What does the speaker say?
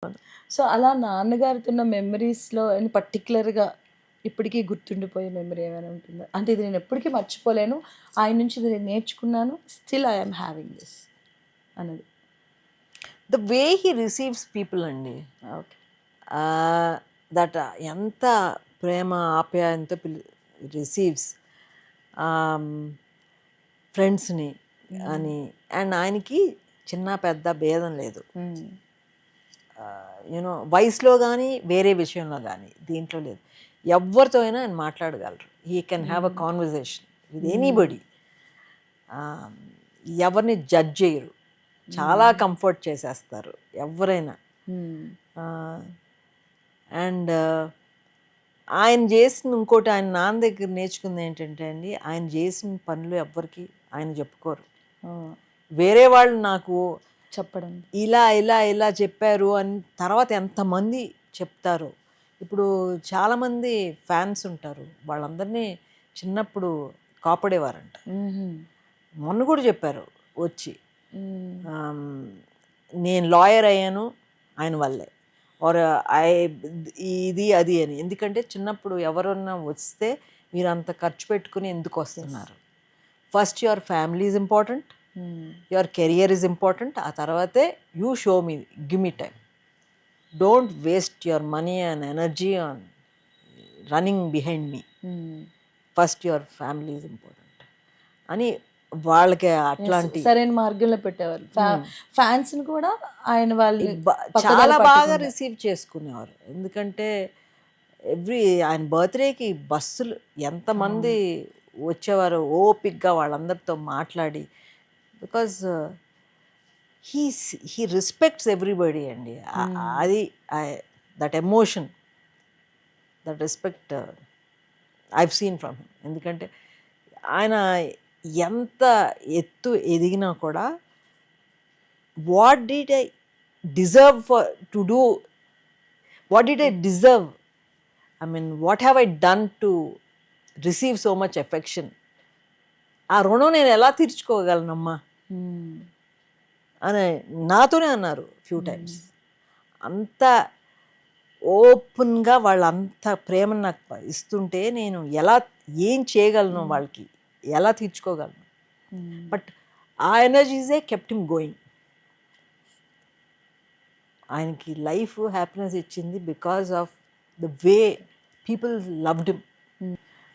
So, అలా నాన్నగారితో ఉన్న మెమరీస్‌లో పర్టిక్యులర్‌గా ఇప్పటికీ గుర్తుండిపోయే మెమరీ ఏమైనా ఉంటుందా? అంటే ఇది నేను ఎప్పటికీ మర్చిపోలేను. ఆయన నుంచి ఇది నేను నేర్చుకున్నాను. Still I am having this అన్నది. The way he receives people అండి. ఓకే. దట్ ఎంత ప్రేమ ఆప్యాయంతో రిసీవ్స్ ఫ్రెండ్స్ని అని. అండ్ ఆయనకి చిన్న పెద్ద భేదం లేదు. యూనో వయసులో కానీ వేరే విషయంలో కానీ దీంట్లో లేదు. ఎవరితో అయినా ఆయన మాట్లాడగలరు. He can have a conversation with anybody. ఎవరిని జడ్జ్ చేయరు, చాలా కంఫర్ట్ చేసేస్తారు ఎవరైనా. అండ్ ఆయన చేసిన ఇంకోటి ఆయన నాన్న దగ్గర నేర్చుకుంది ఏంటంటే అండి, ఆయన చేసిన పనులు ఎవ్వరికి ఆయన చెప్పుకోరు. వేరే వాళ్ళు నాకు చెప్పడం ఇలా ఇలా ఇలా చెప్పారు అని తర్వాత ఎంతమంది చెప్తారు. ఇప్పుడు చాలామంది ఫ్యాన్స్ ఉంటారు, వాళ్ళందరినీ చిన్నప్పుడు కాపాడేవారంట. మొన్న కూడా చెప్పారు వచ్చి, నేను లాయర్ అయ్యాను ఆయన వల్లే, ఆర్ ఇది అది అని. ఎందుకంటే చిన్నప్పుడు ఎవరన్నా వస్తే మీరు అంత ఖర్చు పెట్టుకుని ఎందుకు వస్తున్నారు? First your family is important, your career is important. ఆ తర్వాతే you show me, give me time. Don't waste your money and energy on running behind me. First your family is important అని వాళ్ళకి అట్లాంటి సరైన మార్గంలో పెట్టేవారు. ఫ్యాన్స్ కూడా ఆయన వాళ్ళు చాలా బాగా రిసీవ్ చేసుకునేవారు. ఎందుకంటే ఆయన బర్త్డేకి బస్సులు ఎంతమంది వచ్చేవారు ఓపిక్గా వాళ్ళందరితో మాట్లాడి. బికాజ్ హీ రెస్పెక్ట్స్ ఎవ్రీబడి అండి. అది that emotion, that respect I've seen from him. ఎందుకంటే ఆయన ఎంత ఎత్తు ఎదిగినా కూడా what did I deserve for to do, what did I deserve, I mean what have I done to receive so much affection, ఆ రుణం నేను ఎలా తీర్చుకోగలనమ్మా అని నాతోనే అన్నారు ఫ్యూ టైమ్స్. అంత ఓపెన్గా వాళ్ళంత ప్రేమను నాకు ఇస్తుంటే నేను ఏం చేయగలను, వాళ్ళకి ఎలా తీర్చుకోగలను. బట్ ఆ ఎనర్జీసే కెప్ట్ హిమ్ గోయింగ్. ఆయనకి లైఫ్ హ్యాపీనెస్ ఇచ్చింది because of the way people loved him.